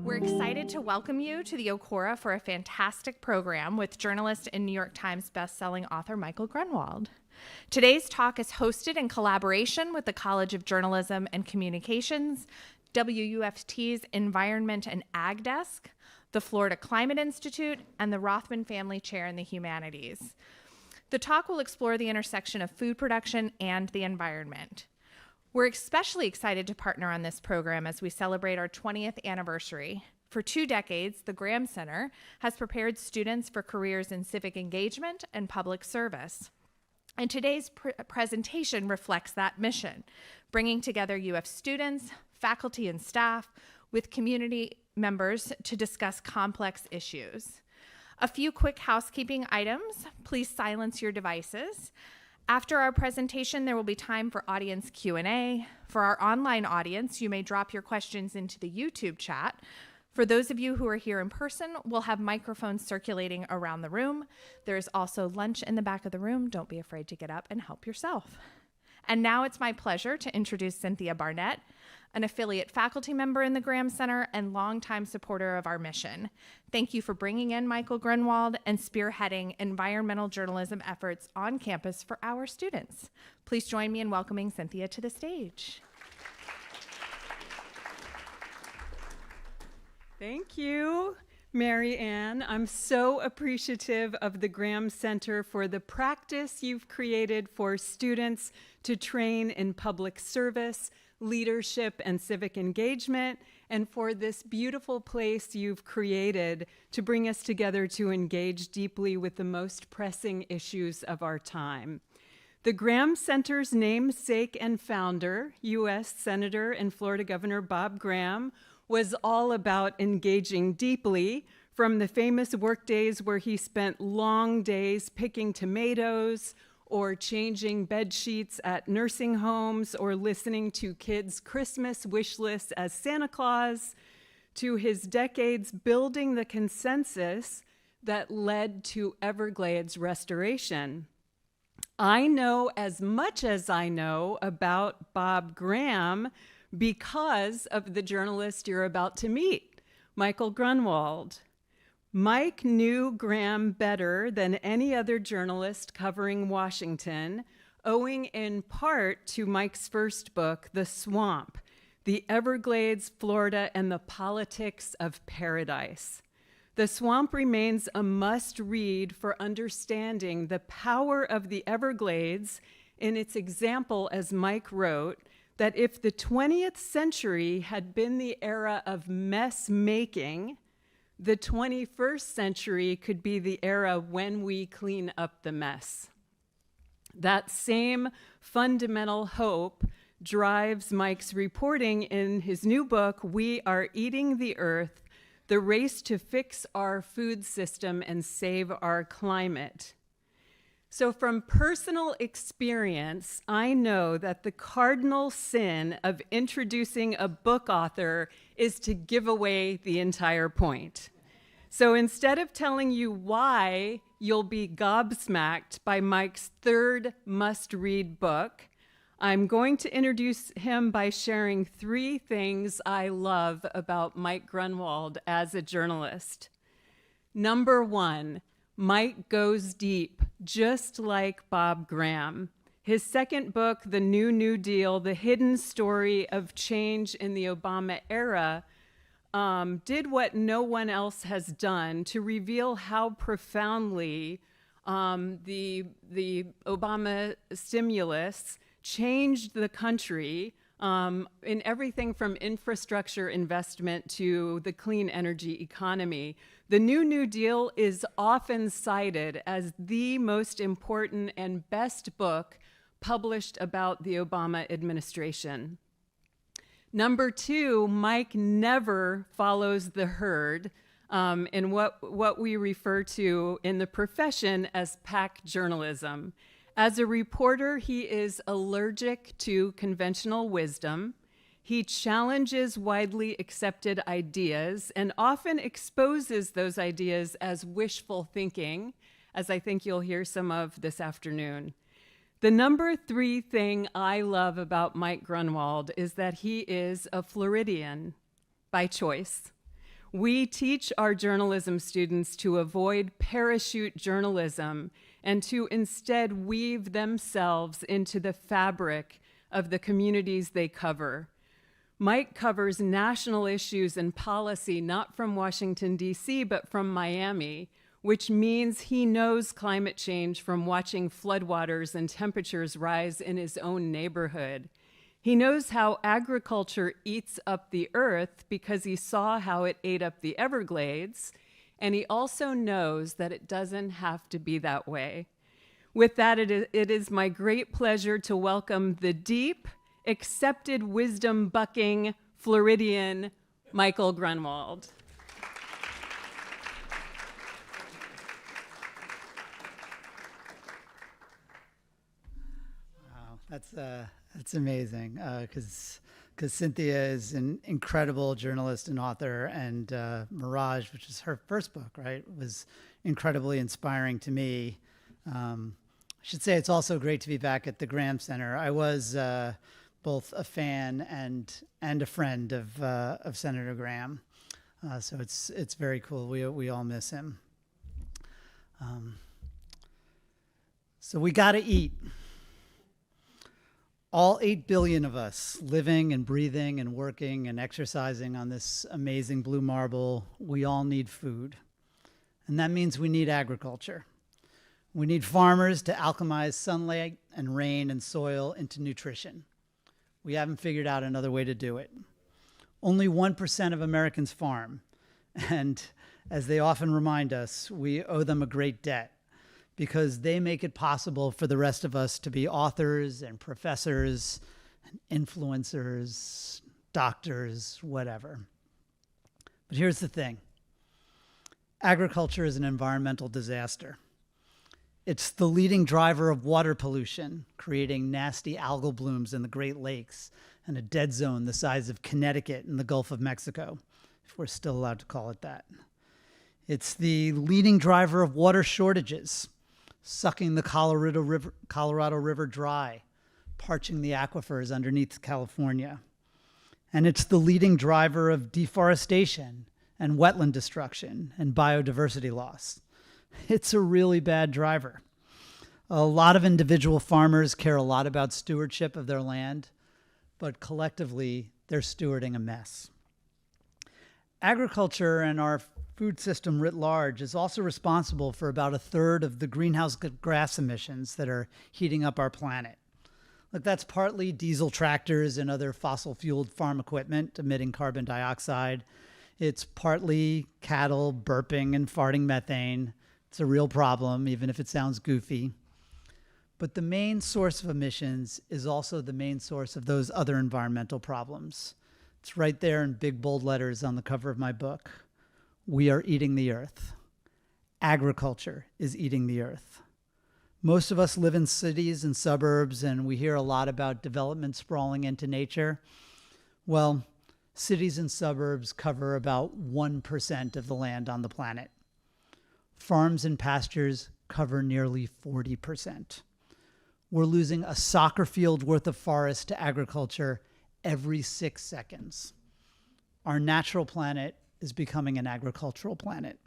We're excited to welcome you to the Okora for a fantastic program with journalist and New York Times bestselling author Michael Grunwald. Today's talk is hosted in collaboration with the College of Journalism and Communications, WUFT's Environment and Ag Desk, the Florida Climate Institute, and the Rothman Family Chair in the Humanities. The talk will explore the intersection of food production and the environment. We're especially excited to partner on this program as we celebrate our 20th anniversary. For 2 decades, the Graham Center has prepared students for careers in civic engagement and public service. And today's presentation reflects that mission, bringing together UF students, faculty, and staff with community members to discuss complex issues. A few quick housekeeping items. Please silence your devices. After our presentation, there will be time for audience Q&A. For our online audience, you may drop your questions into the YouTube chat. For those of you who are here in person, we'll have microphones circulating around the room. There's also lunch in the back of the room. Don't be afraid to get up and help yourself. And now it's my pleasure to introduce Cynthia Barnett, an affiliate faculty member in the Graham Center and longtime supporter of our mission. Thank you for bringing in Michael Grunwald and spearheading environmental journalism efforts on campus for our students. Please join me in welcoming Cynthia to the stage. Thank you, Mary Ann. I'm so appreciative of the Graham Center for the practice you've created for students to train in public service, leadership, and civic engagement, and for this beautiful place you've created to bring us together to engage deeply with the most pressing issues of our time. The Graham Center's namesake and founder, U.S. Senator and Florida Governor Bob Graham, was all about engaging deeply, from the famous work days where he spent long days picking tomatoes or changing bed sheets at nursing homes or listening to kids' Christmas wish lists as Santa Claus, to his decades building the consensus that led to Everglades restoration. I know as much as I know about Bob Graham because of the journalist you're about to meet, Michael Grunwald. Mike knew Graham better than any other journalist covering Washington, owing in part to Mike's first book, The Swamp, The Everglades, Florida, and the Politics of Paradise. The Swamp remains a must-read for understanding the power of the Everglades in its example, as Mike wrote, that if the 20th century had been the era of mess making, the 21st century could be the era when we clean up the mess. That same fundamental hope drives Mike's reporting in his new book, We Are Eating the Earth, The Race to Fix Our Food System and Save Our Climate. So from personal experience, I know that the cardinal sin of introducing a book author is to give away the entire point. So instead of telling you why you'll be gobsmacked by Mike's third must-read book, I'm going to introduce him by sharing 3 things I love about Mike Grunwald as a journalist. Number 1, Mike goes deep, just like Bob Graham. His second book, The New Deal, The Hidden Story of Change in the Obama Era, did what no one else has done to reveal how profoundly the Obama stimulus changed the country in everything from infrastructure investment to the clean energy economy. The New Deal is often cited as the most important and best book published about the Obama administration. Number 2, Mike never follows the herd in what we refer to in the profession as pack journalism. As a reporter, he is allergic to conventional wisdom. He challenges widely accepted ideas and often exposes those ideas as wishful thinking, as I think you'll hear some of this afternoon. The number 3 thing I love about Mike Grunwald is that he is a Floridian by choice. We teach our journalism students to avoid parachute journalism and to instead weave themselves into the fabric of the communities they cover. Mike covers national issues and policy not from Washington, D.C., but from Miami, which means he knows climate change from watching floodwaters and temperatures rise in his own neighborhood. He knows how agriculture eats up the earth because he saw how it ate up the Everglades, and he also knows that it doesn't have to be that way. With that, it is my great pleasure to welcome the deep, accepted wisdom-bucking Floridian, Michael Grunwald. Wow, that's amazing, because Cynthia is an incredible journalist and author, and Mirage, which is her first book, right, was incredibly inspiring to me. I should say it's also great to be back at the Graham Center. I was both a fan and a friend of Senator Graham, so it's very cool. We all miss him. So we got to eat. All 8 billion of us living and breathing and working and exercising on this amazing blue marble, we all need food. And that means we need agriculture. We need farmers to alchemize sunlight and rain and soil into nutrition. We haven't figured out another way to do it. Only 1% of Americans farm. And as they often remind us, we owe them a great debt, because they make it possible for the rest of us to be authors and professors and influencers, doctors, whatever. But here's the thing. Agriculture is an environmental disaster. It's the leading driver of water pollution, creating nasty algal blooms in the Great Lakes and a dead zone the size of Connecticut in the Gulf of Mexico, if we're still allowed to call it that. It's the leading driver of water shortages, sucking the Colorado River dry, parching the aquifers underneath California. And it's the leading driver of deforestation and wetland destruction and biodiversity loss. It's a really bad driver. A lot of individual farmers care a lot about stewardship of their land, but collectively, they're stewarding a mess. Agriculture and our food system writ large is also responsible for about 1/3 of the greenhouse gas emissions that are heating up our planet. Look, that's partly diesel tractors and other fossil-fueled farm equipment emitting carbon dioxide. It's partly cattle burping and farting methane. It's a real problem, even if it sounds goofy. But the main source of emissions is also the main source of those other environmental problems. It's right there in big bold letters on the cover of my book. We are eating the earth. Agriculture is eating the earth. Most of us live in cities and suburbs, and we hear a lot about development sprawling into nature. Well, cities and suburbs cover about 1% of the land on the planet. Farms and pastures cover nearly 40%. We're losing a soccer field worth of forest to agriculture every 6 seconds. Our natural planet is becoming an agricultural planet.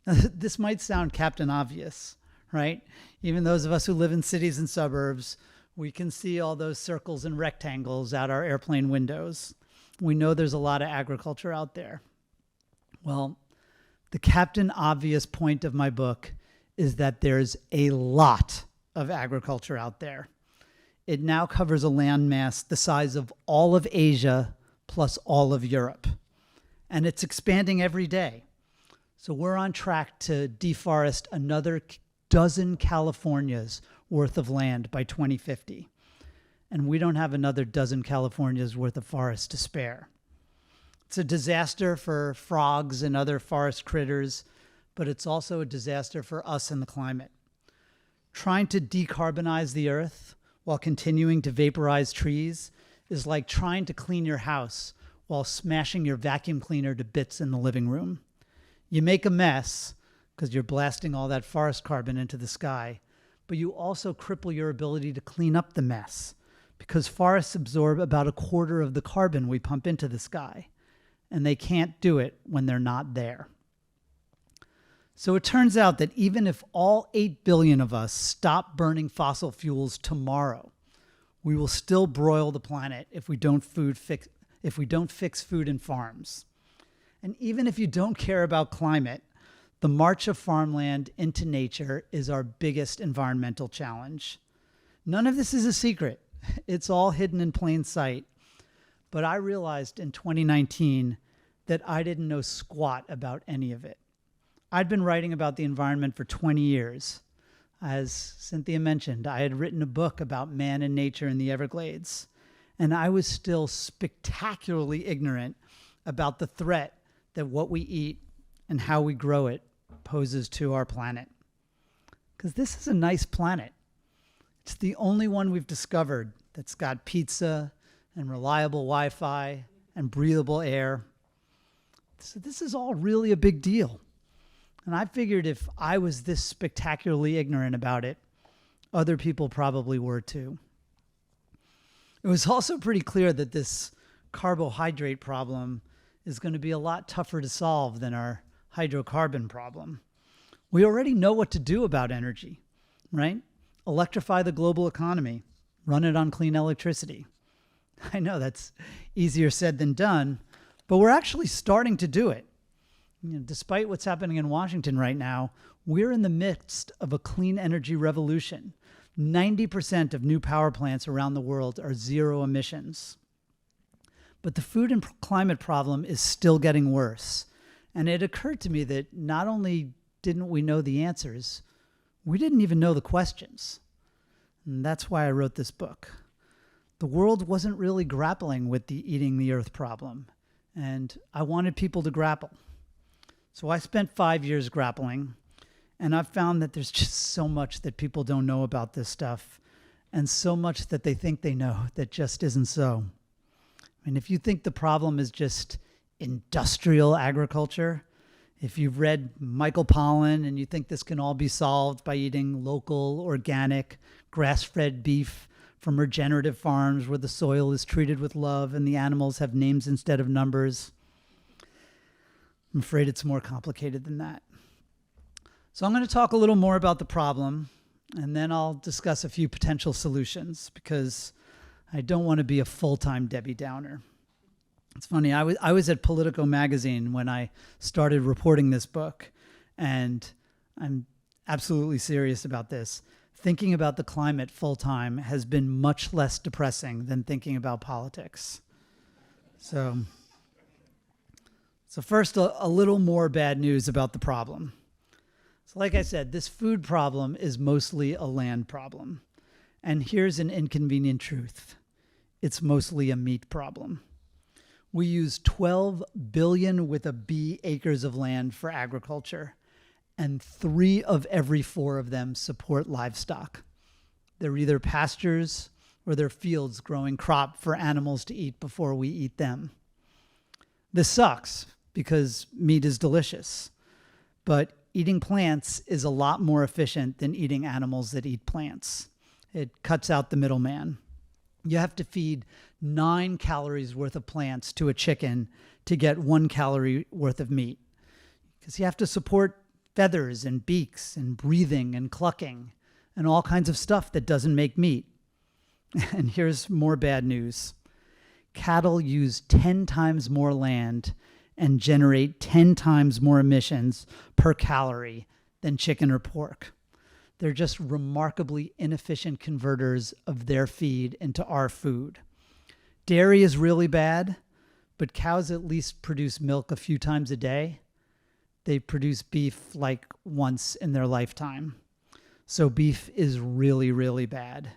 This might sound Captain Obvious, right? Even those of us who live in cities and suburbs, we can see all those circles and rectangles out our airplane windows. We know there's a lot of agriculture out there. Well, the Captain Obvious point of my book is that there's a lot of agriculture out there. It now covers a landmass the size of all of Asia plus all of Europe. And it's expanding every day. So we're on track to deforest another dozen Californias worth of land by 2050. And we don't have another dozen Californias worth of forest to spare. It's a disaster for frogs and other forest critters, but it's also a disaster for us and the climate. Trying to decarbonize the earth while continuing to vaporize trees is like trying to clean your house while smashing your vacuum cleaner to bits in the living room. You make a mess because you're blasting all that forest carbon into the sky, but you also cripple your ability to clean up the mess because forests absorb about 1/4 of the carbon we pump into the sky. and they can't do it when they're not there. So it turns out that even if all 8 billion of us stop burning fossil fuels tomorrow, we will still broil the planet if we don't fix food in farms. And even if you don't care about climate, the march of farmland into nature is our biggest environmental challenge. None of this is a secret. It's all hidden in plain sight. But I realized in 2019 that I didn't know squat about any of it. I'd been writing about the environment for 20 years. As Cynthia mentioned, I had written a book about man and nature in the Everglades, and I was still spectacularly ignorant about the threat that what we eat and how we grow it poses to our planet. Because this is a nice planet. It's the only one we've discovered that's got pizza and reliable Wi-Fi and breathable air. So this is all really a big deal. And I figured if I was this spectacularly ignorant about it, other people probably were too. It was also pretty clear that this carbohydrate problem is going to be a lot tougher to solve than our hydrocarbon problem. We already know what to do about energy, right? Electrify the global economy, run it on clean electricity. I know that's easier said than done, but we're actually starting to do it. Despite what's happening in Washington right now, we're in the midst of a clean energy revolution. 90% of new power plants around the world are zero emissions. But the food and climate problem is still getting worse. And it occurred to me that not only didn't we know the answers, we didn't even know the questions. And that's why I wrote this book. The world wasn't really grappling with the eating the earth problem, and I wanted people to grapple. So I spent 5 years grappling, and I've found that there's just so much that people don't know about this stuff, and so much that they think they know that just isn't so. I mean, if you think the problem is just industrial agriculture, if you've read Michael Pollan and you think this can all be solved by eating local, organic, grass-fed beef from regenerative farms where the soil is treated with love and the animals have names instead of numbers, I'm afraid it's more complicated than that. So I'm going to talk a little more about the problem, and then I'll discuss a few potential solutions, because I don't want to be a full-time Debbie Downer. It's funny, I was at Politico magazine when I started reporting this book, and I'm absolutely serious about this. Thinking about the climate full-time has been much less depressing than thinking about politics. So first, a little more bad news about the problem. So like I said, this food problem is mostly a land problem. And here's an inconvenient truth. It's mostly a meat problem. We use 12 billion with a B acres of land for agriculture, and 3 of every 4 of them support livestock. They're either pastures or they're fields growing crop for animals to eat before we eat them. This sucks because meat is delicious, but eating plants is a lot more efficient than eating animals that eat plants. It cuts out the middleman. You have to feed 9 calories worth of plants to a chicken to get 1 calorie worth of meat, because you have to support feathers and beaks and breathing and clucking and all kinds of stuff that doesn't make meat. And here's more bad news. Cattle use 10 times more land and generate 10 times more emissions per calorie than chicken or pork. They're just remarkably inefficient converters of their feed into our food. Dairy is really bad, but cows at least produce milk a few times a day. They produce beef like once in their lifetime. So beef is really, really bad.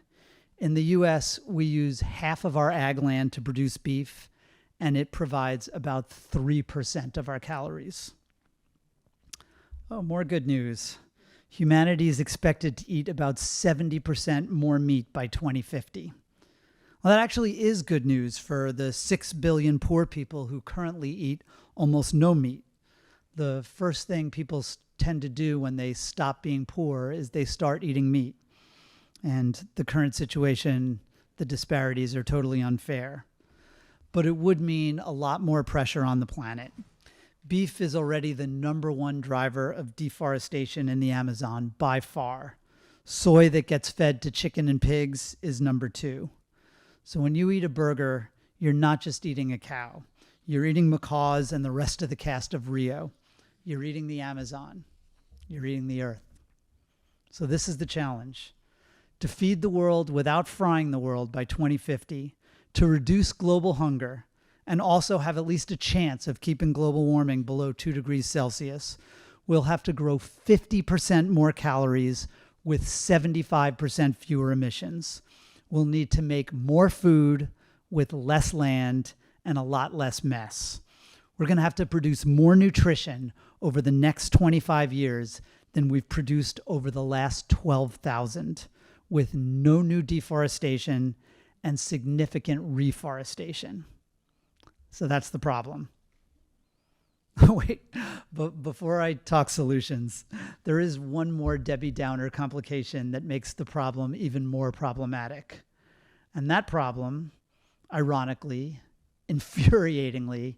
In the US, we use half of our ag land to produce beef, and it provides about 3% of our calories. Oh, more good news. Humanity is expected to eat about 70% more meat by 2050. Well, that actually is good news for the 6 billion poor people who currently eat almost no meat. The first thing people tend to do when they stop being poor is they start eating meat. And the current situation, the disparities are totally unfair. but it would mean a lot more pressure on the planet. Beef is already the #1 driver of deforestation in the Amazon by far. Soy that gets fed to chicken and pigs is #2. So when you eat a burger, you're not just eating a cow. You're eating macaws and the rest of the cast of Rio. You're eating the Amazon. You're eating the earth. So this is the challenge: to feed the world without frying the world by 2050, to reduce global hunger, and also have at least a chance of keeping global warming below 2 degrees Celsius, we'll have to grow 50% more calories with 75% fewer emissions. We'll need to make more food with less land and a lot less mess. We're going to have to produce more nutrition over the next 25 years than we've produced over the last 12,000, with no new deforestation and significant reforestation. So that's the problem. Wait, but before I talk solutions, there is one more Debbie Downer complication that makes the problem even more problematic. And that problem, ironically, infuriatingly,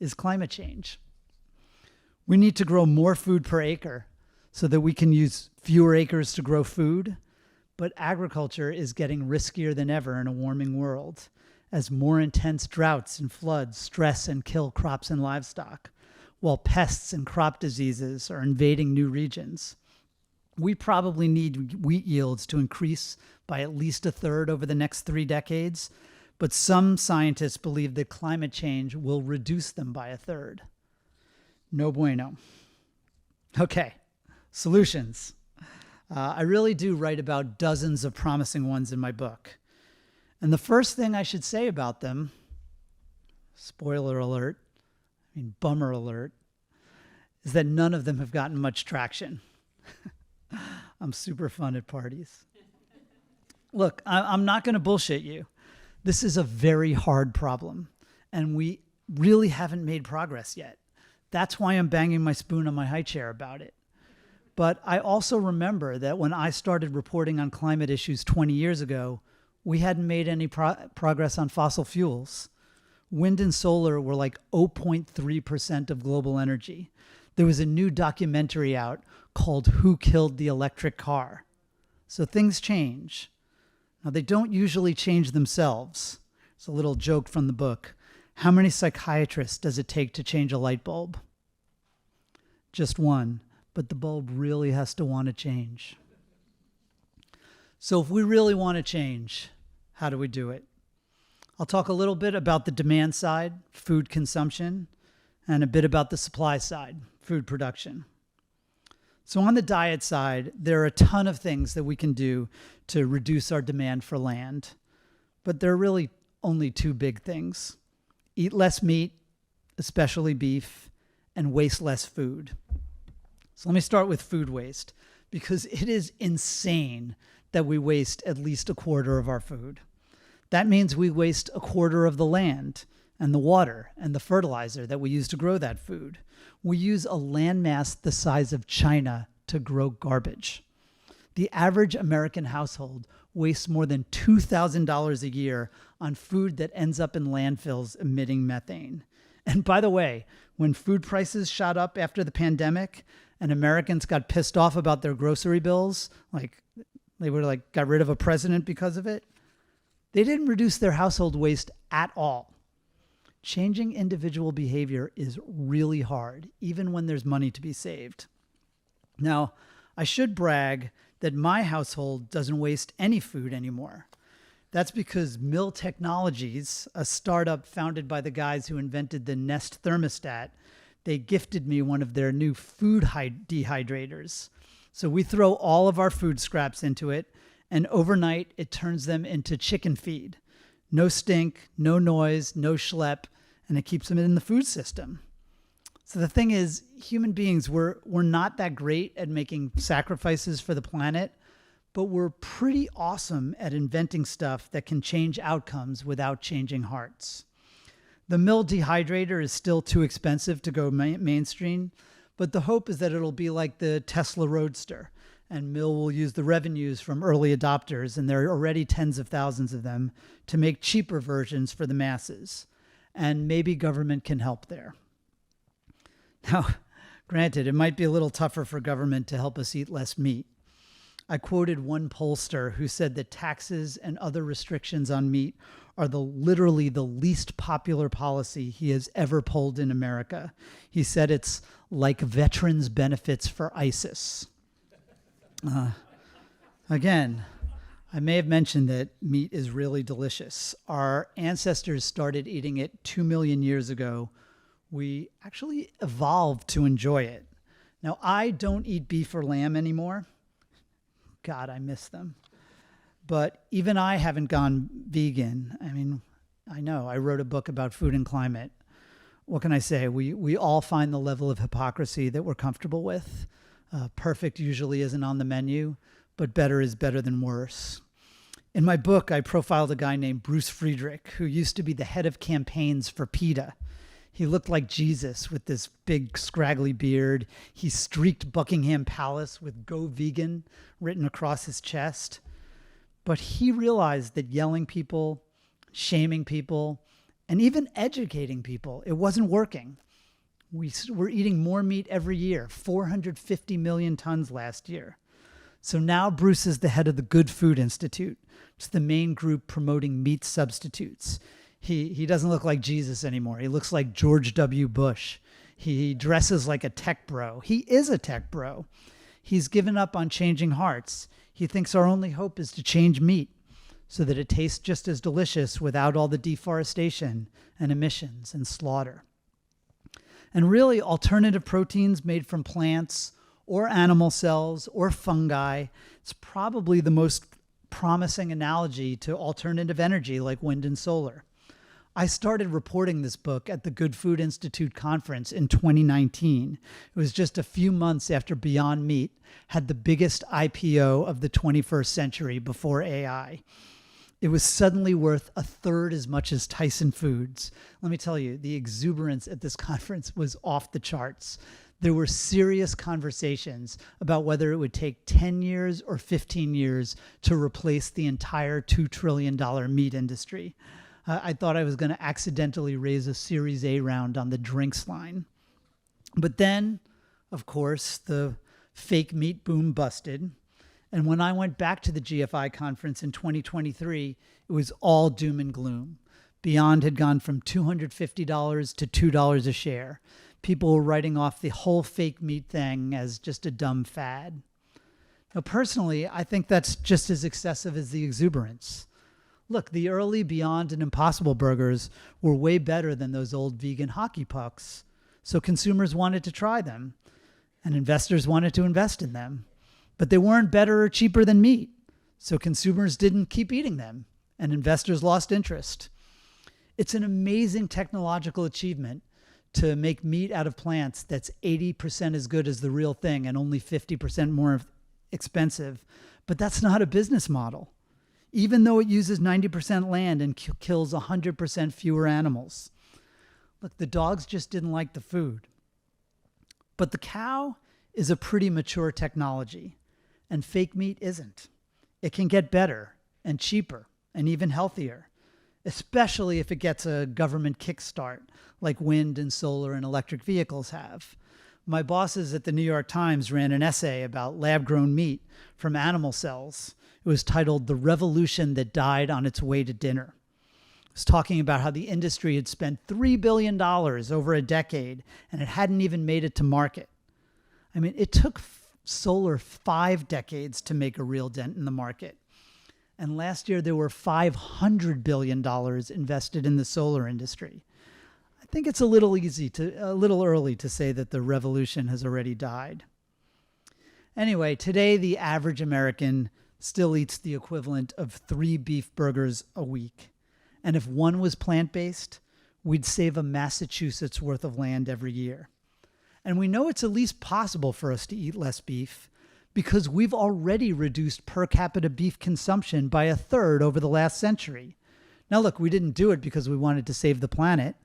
is climate change. We need to grow more food per acre so that we can use fewer acres to grow food, but agriculture is getting riskier than ever in a warming world, as more intense droughts and floods stress and kill crops and livestock, while pests and crop diseases are invading new regions. We probably need wheat yields to increase by at least 1/3 over the next 3 decades, but some scientists believe that climate change will reduce them by 1/3. No bueno. Okay, solutions. I really do write about dozens of promising ones in my book. And the first thing I should say about them, spoiler alert, bummer alert, is that none of them have gotten much traction. I'm super fun at parties. Look, I'm not going to bullshit you. This is a very hard problem, and we really haven't made progress yet. That's why I'm banging my spoon on my high chair about it. But I also remember that when I started reporting on climate issues 20 years ago, we hadn't made any progress on fossil fuels. Wind and solar were like 0.3% of global energy. There was a new documentary out called Who Killed the Electric Car? So things change. Now, they don't usually change themselves. It's a little joke from the book. How many psychiatrists does it take to change a light bulb? Just one, but the bulb really has to want to change. So if we really want to change, how do we do it? I'll talk a little bit about the demand side, food consumption, and a bit about the supply side, food production. So on the diet side, there are a ton of things that we can do to reduce our demand for land, but there are really only 2 big things: eat less meat, especially beef, and waste less food. So let me start with food waste, because it is insane that we waste at least 1/4 of our food. That means we waste 1/4 of the land and the water and the fertilizer that we use to grow that food. We use a landmass the size of China to grow garbage. The average American household wastes more than $2,000 a year on food that ends up in landfills emitting methane. And by the way, when food prices shot up after the pandemic and Americans got pissed off about their grocery bills, like they got rid of a president because of it, they didn't reduce their household waste at all. Changing individual behavior is really hard, even when there's money to be saved. Now, I should brag that my household doesn't waste any food anymore. That's because Mill Technologies, a startup founded by the guys who invented the Nest thermostat, they gifted me one of their new food dehydrators. So we throw all of our food scraps into it, and overnight it turns them into chicken feed. No stink, no noise, no schlep, and it keeps them in the food system. So the thing is, human beings, we're not that great at making sacrifices for the planet, but we're pretty awesome at inventing stuff that can change outcomes without changing hearts. The Mill dehydrator is still too expensive to go mainstream, but the hope is that it'll be like the Tesla Roadster, and Mill will use the revenues from early adopters, and there are already tens of thousands of them, to make cheaper versions for the masses. and maybe government can help there. Now, granted, it might be a little tougher for government to help us eat less meat. I quoted one pollster who said that taxes and other restrictions on meat are literally the least popular policy he has ever polled in America. He said it's like veterans' benefits for ISIS. Again, I may have mentioned that meat is really delicious. Our ancestors started eating it 2 million years ago. We actually evolved to enjoy it. Now, I don't eat beef or lamb anymore. God, I miss them. But even I haven't gone vegan. I mean, I know, I wrote a book about food and climate. What can I say? We all find the level of hypocrisy that we're comfortable with. Perfect usually isn't on the menu, but better is better than worse. In my book, I profiled a guy named Bruce Friedrich, who used to be the head of campaigns for PETA. He looked like Jesus with this big scraggly beard. He streaked Buckingham Palace with "Go Vegan" written across his chest. But he realized that yelling people, shaming people, and even educating people, it wasn't working. We're eating more meat every year, 450 million tons last year. So now Bruce is the head of the Good Food Institute. It's the main group promoting meat substitutes. He doesn't look like Jesus anymore. He looks like George W. Bush. He dresses like a tech bro. He is a tech bro. He's given up on changing hearts. He thinks our only hope is to change meat so that it tastes just as delicious without all the deforestation and emissions and slaughter. And really, alternative proteins made from plants or animal cells or fungi, it's probably the most promising analogy to alternative energy like wind and solar. I started reporting this book at the Good Food Institute conference in 2019. It was just a few months after Beyond Meat had the biggest IPO of the 21st century before AI. It was suddenly worth a third as much as Tyson Foods. Let me tell you, the exuberance at this conference was off the charts. There were serious conversations about whether it would take 10 years or 15 years to replace the entire $2 trillion meat industry. I thought I was going to accidentally raise a Series A round on the drinks line. But then, of course, the fake meat boom busted. And when I went back to the GFI conference in 2023, it was all doom and gloom. Beyond had gone from $250 to $2 a share. People were writing off the whole fake meat thing as just a dumb fad. Now, personally, I think that's just as excessive as the exuberance. Look, the early Beyond and Impossible burgers were way better than those old vegan hockey pucks, so consumers wanted to try them, and investors wanted to invest in them. But they weren't better or cheaper than meat, so consumers didn't keep eating them, and investors lost interest. It's an amazing technological achievement to make meat out of plants that's 80% as good as the real thing and only 50% more expensive, but that's not a business model. Even though it uses 90% land and kills 100% fewer animals. Look, the dogs just didn't like the food. But the cow is a pretty mature technology, and fake meat isn't. It can get better and cheaper and even healthier, especially if it gets a government kickstart like wind and solar and electric vehicles have. My bosses at the New York Times ran an essay about lab-grown meat from animal cells. It was titled "The Revolution That Died on Its Way to Dinner." It was talking about how the industry had spent $3 billion over a decade and it hadn't even made it to market. I mean, it took solar 5 decades to make a real dent in the market. And last year there were $500 billion invested in the solar industry. I think it's a little early to say that the revolution has already died. Anyway, today the average American still eats the equivalent of 3 beef burgers a week. And if one was plant-based, we'd save a Massachusetts worth of land every year. And we know it's at least possible for us to eat less beef because we've already reduced per capita beef consumption by 1/3 over the last century. Now look, we didn't do it because we wanted to save the planet.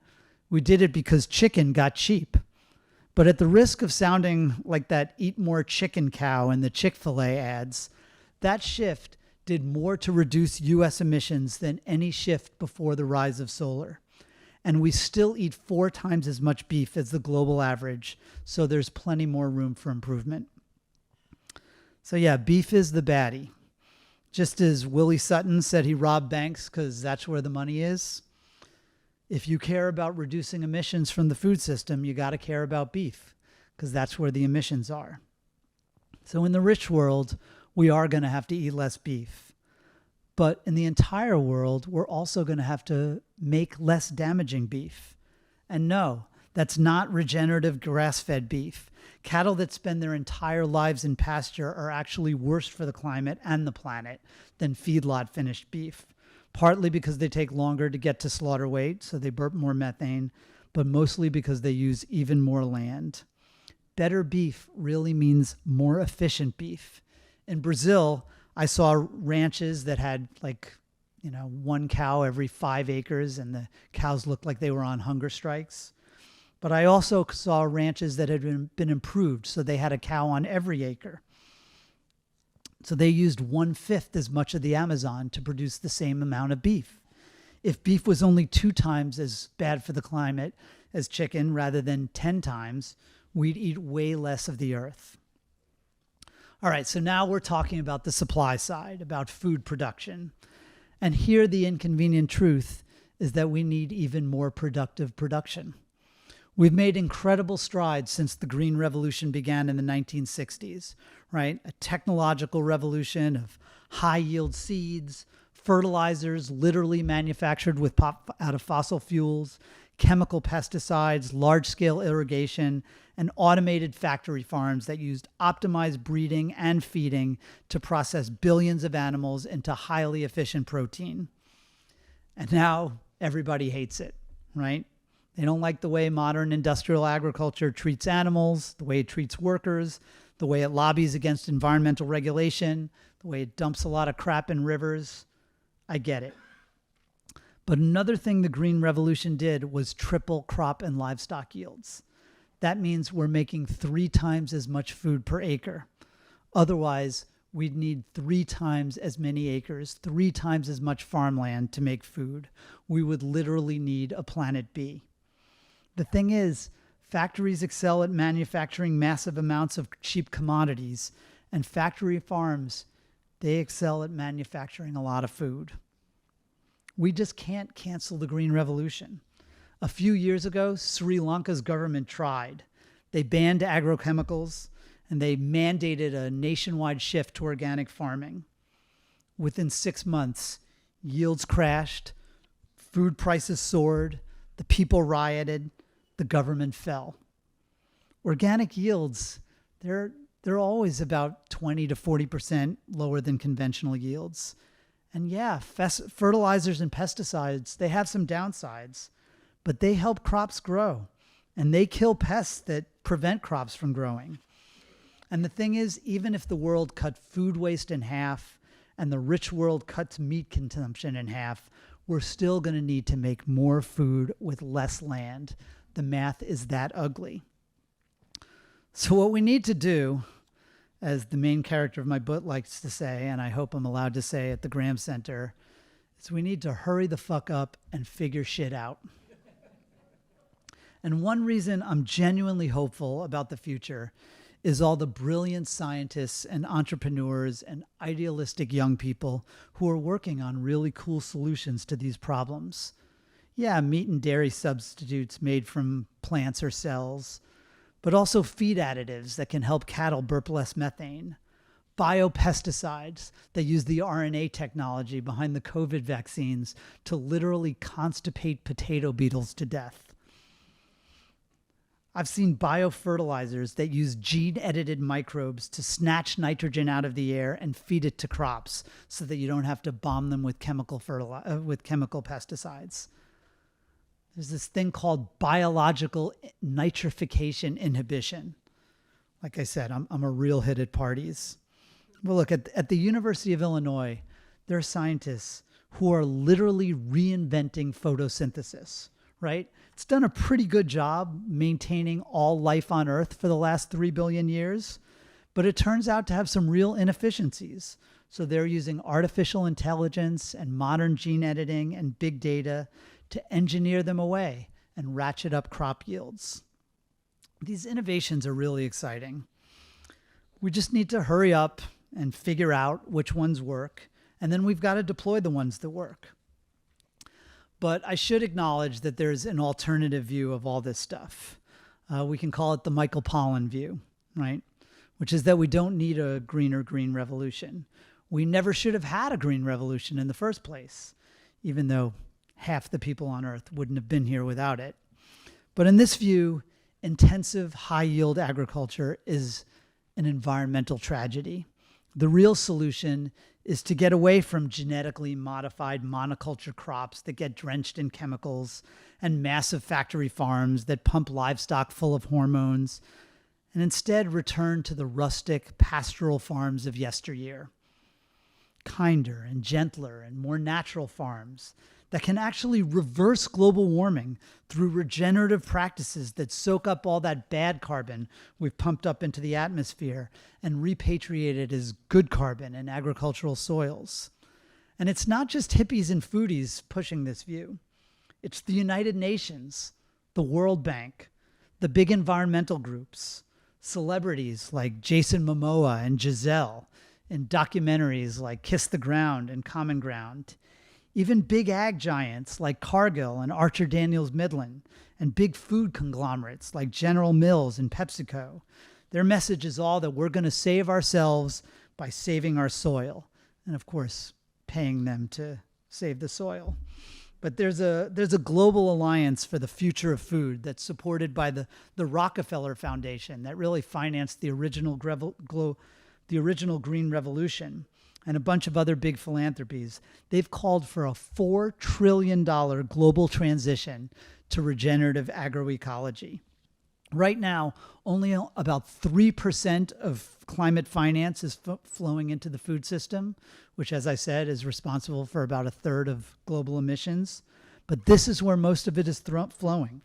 We did it because chicken got cheap. But at the risk of sounding like that eat more chicken cow in the Chick-fil-A ads, that shift did more to reduce U.S. emissions than any shift before the rise of solar. And we still eat 4 times as much beef as the global average, so there's plenty more room for improvement. So yeah, beef is the baddie. Just as Willie Sutton said he robbed banks because that's where the money is, if you care about reducing emissions from the food system, you got to care about beef because that's where the emissions are. So in the rich world, we are going to have to eat less beef. But in the entire world, we're also going to have to make less damaging beef. And no, that's not regenerative grass-fed beef. Cattle that spend their entire lives in pasture are actually worse for the climate and the planet than feedlot finished beef, partly because they take longer to get to slaughter weight, so they burp more methane, but mostly because they use even more land. Better beef really means more efficient beef. In Brazil, I saw ranches that had one cow every 5 acres, and the cows looked like they were on hunger strikes. But I also saw ranches that had been improved, so they had a cow on every acre. So they used 1/5 as much of the Amazon to produce the same amount of beef. If beef was only 2 times as bad for the climate as chicken rather than 10 times, we'd eat way less of the earth. All right, so now we're talking about the supply side, about food production. And here the inconvenient truth is that we need even more productive production. We've made incredible strides since the Green Revolution began in the 1960s, right? A technological revolution of high-yield seeds, fertilizers literally manufactured out of fossil fuels, chemical pesticides, large-scale irrigation, and automated factory farms that used optimized breeding and feeding to process billions of animals into highly efficient protein. And now everybody hates it, right? They don't like the way modern industrial agriculture treats animals, the way it treats workers, the way it lobbies against environmental regulation, the way it dumps a lot of crap in rivers. I get it. But another thing the Green Revolution did was triple crop and livestock yields. That means we're making 3 times as much food per acre. Otherwise, we'd need 3 times as many acres, 3 times as much farmland to make food. We would literally need a planet B. The thing is, factories excel at manufacturing massive amounts of cheap commodities, and factory farms, they excel at manufacturing a lot of food. We just can't cancel the Green Revolution. A few years ago, Sri Lanka's government tried. They banned agrochemicals, and they mandated a nationwide shift to organic farming. Within 6 months, yields crashed, food prices soared, the people rioted, the government fell. Organic yields, they're always about 20 to 40% lower than conventional yields. And yeah, fertilizers and pesticides, they have some downsides, but they help crops grow, and they kill pests that prevent crops from growing. And the thing is, even if the world cut food waste in half and the rich world cuts meat consumption in half, we're still going to need to make more food with less land. The math is that ugly. So what we need to do, as the main character of my book likes to say, and I hope I'm allowed to say at the Graham Center, is we need to hurry the fuck up and figure shit out. And one reason I'm genuinely hopeful about the future is all the brilliant scientists and entrepreneurs and idealistic young people who are working on really cool solutions to these problems. Yeah, meat and dairy substitutes made from plants or cells, but also feed additives that can help cattle burp less methane, biopesticides that use the RNA technology behind the COVID vaccines to literally constipate potato beetles to death. I've seen biofertilizers that use gene-edited microbes to snatch nitrogen out of the air and feed it to crops so that you don't have to bomb them with chemical pesticides. There's this thing called biological nitrification inhibition. Like I said, I'm a real hit at parties. Well, look, at the University of Illinois, there are scientists who are literally reinventing photosynthesis, right? It's done a pretty good job maintaining all life on Earth for the last 3 billion years, but it turns out to have some real inefficiencies. So they're using artificial intelligence and modern gene editing and big data to engineer them away and ratchet up crop yields. These innovations are really exciting. We just need to hurry up and figure out which ones work, and then we've got to deploy the ones that work. But I should acknowledge that there's an alternative view of all this stuff. We can call it the Michael Pollan view, right? Which is that we don't need a greener green revolution. We never should have had a green revolution in the first place, even though half the people on Earth wouldn't have been here without it. But in this view, intensive high-yield agriculture is an environmental tragedy. The real solution is to get away from genetically modified monoculture crops that get drenched in chemicals and massive factory farms that pump livestock full of hormones, and instead return to the rustic pastoral farms of yesteryear. Kinder and gentler and more natural farms that can actually reverse global warming through regenerative practices that soak up all that bad carbon we've pumped up into the atmosphere and repatriate it as good carbon in agricultural soils. And it's not just hippies and foodies pushing this view. It's the United Nations, the World Bank, the big environmental groups, celebrities like Jason Momoa and Giselle, in documentaries like Kiss the Ground and Common Ground, even big ag giants like Cargill and Archer Daniels Midland, and big food conglomerates like General Mills and PepsiCo. Their message is all that we're going to save ourselves by saving our soil, and of course, paying them to save the soil. But there's a global alliance for the future of food that's supported by the Rockefeller Foundation that really financed the original Green Revolution and a bunch of other big philanthropies. They've called for a $4 trillion global transition to regenerative agroecology. Right now, only about 3% of climate finance is flowing into the food system, which, as I said, is responsible for about a third of global emissions. But this is where most of it is flowing,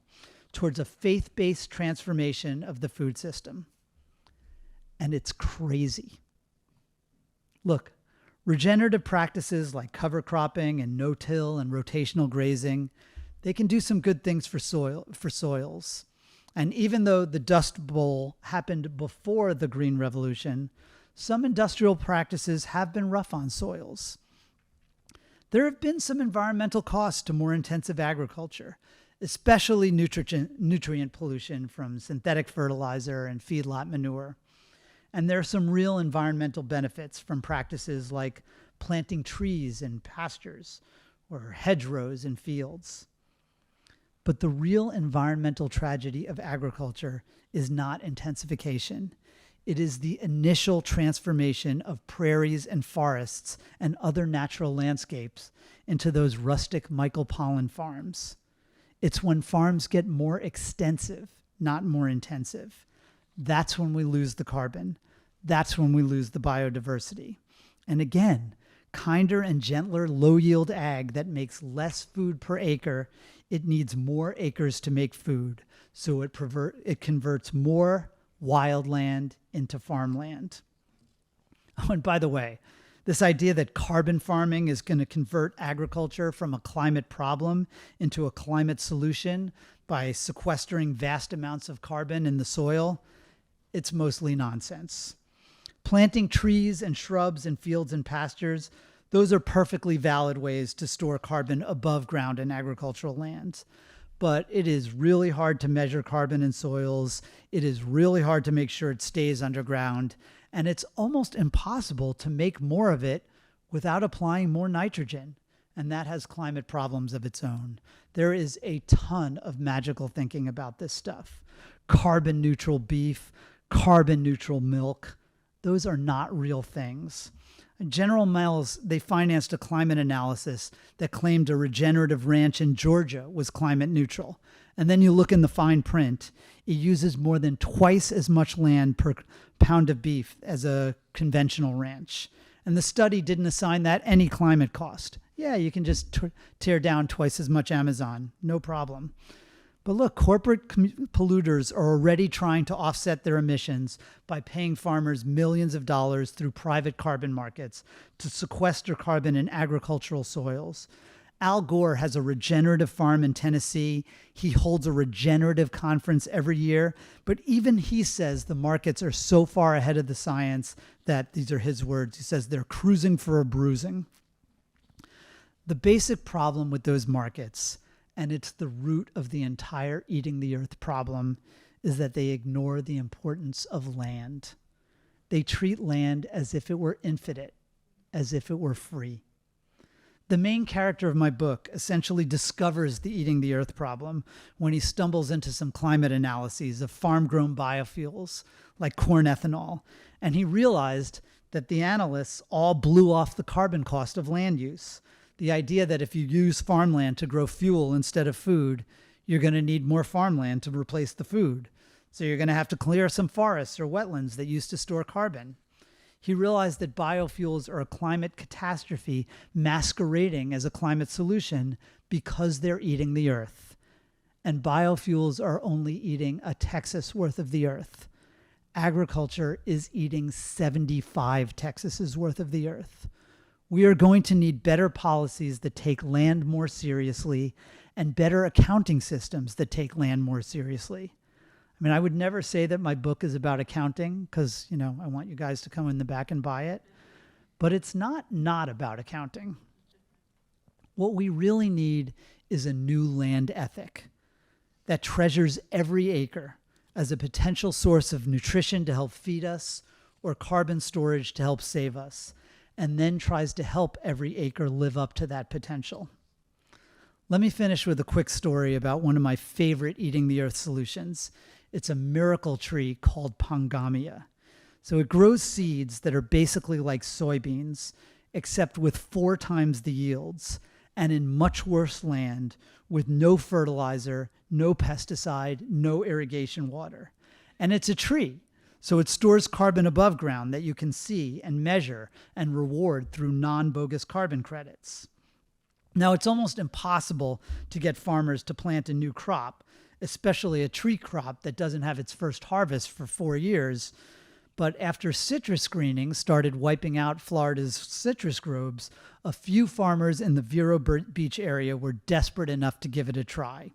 towards a faith-based transformation of the food system. And it's crazy. Look, regenerative practices like cover cropping and no-till and rotational grazing, they can do some good things for soils. And even though the Dust Bowl happened before the Green Revolution, some industrial practices have been rough on soils. There have been some environmental costs to more intensive agriculture, especially nutrient pollution from synthetic fertilizer and feedlot manure. And there are some real environmental benefits from practices like planting trees in pastures or hedgerows in fields. But the real environmental tragedy of agriculture is not intensification. It is the initial transformation of prairies and forests and other natural landscapes into those rustic Michael Pollan farms. It's when farms get more extensive, not more intensive. That's when we lose the carbon. That's when we lose the biodiversity. And again, kinder and gentler low-yield ag that makes less food per acre, it needs more acres to make food. So it converts more wild land into farmland. Oh, and by the way, this idea that carbon farming is going to convert agriculture from a climate problem into a climate solution by sequestering vast amounts of carbon in the soil, it's mostly nonsense. Planting trees and shrubs in fields and pastures, those are perfectly valid ways to store carbon above ground in agricultural lands. But it is really hard to measure carbon in soils. It is really hard to make sure it stays underground. And it's almost impossible to make more of it without applying more nitrogen. And that has climate problems of its own. There is a ton of magical thinking about this stuff. Carbon neutral beef, carbon neutral milk. Those are not real things. General Mills, they financed a climate analysis that claimed a regenerative ranch in Georgia was climate neutral. And then you look in the fine print, it uses more than twice as much land per pound of beef as a conventional ranch. And the study didn't assign that any climate cost. Yeah, you can just tear down twice as much Amazon, no problem. But look, corporate polluters are already trying to offset their emissions by paying farmers millions of dollars through private carbon markets to sequester carbon in agricultural soils. Al Gore has a regenerative farm in Tennessee. He holds a regenerative conference every year. But even he says the markets are so far ahead of the science that, these are his words, he says they're cruising for a bruising. The basic problem with those markets, and it's the root of the entire eating the earth problem, is that they ignore the importance of land. They treat land as if it were infinite, as if it were free. The main character of my book essentially discovers the eating the earth problem when he stumbles into some climate analyses of farm-grown biofuels like corn ethanol, and he realized that the analysts all blew off the carbon cost of land use. The idea that if you use farmland to grow fuel instead of food, you're going to need more farmland to replace the food. So you're going to have to clear some forests or wetlands that used to store carbon. He realized that biofuels are a climate catastrophe masquerading as a climate solution because they're eating the earth. And biofuels are only eating a Texas worth of the earth. Agriculture is eating 75 Texases worth of the earth. We are going to need better policies that take land more seriously and better accounting systems that take land more seriously. I mean, I would never say that my book is about accounting because, I want you guys to come in the back and buy it. But it's not about accounting. What we really need is a new land ethic that treasures every acre as a potential source of nutrition to help feed us or carbon storage to help save us, and then tries to help every acre live up to that potential. Let me finish with a quick story about one of my favorite eating the earth solutions. It's a miracle tree called Pangamia. So it grows seeds that are basically like soybeans, except with 4 times the yields, and in much worse land with no fertilizer, no pesticide, no irrigation water. And it's a tree. So it stores carbon above ground that you can see and measure and reward through non-bogus carbon credits. Now, it's almost impossible to get farmers to plant a new crop, especially a tree crop that doesn't have its first harvest for 4 years. But after citrus screening started wiping out Florida's citrus groves, a few farmers in the Vero Beach area were desperate enough to give it a try.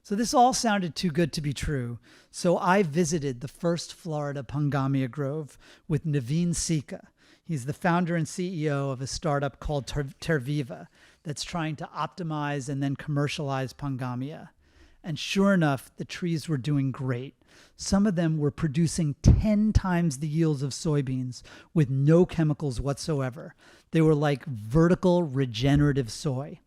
So this all sounded too good to be true. So I visited the first Florida Pangamia grove with Naveen Sika. He's the founder and CEO of a startup called Terviva that's trying to optimize and then commercialize Pangamia. And sure enough, the trees were doing great. Some of them were producing 10 times the yields of soybeans with no chemicals whatsoever. They were like vertical regenerative soy.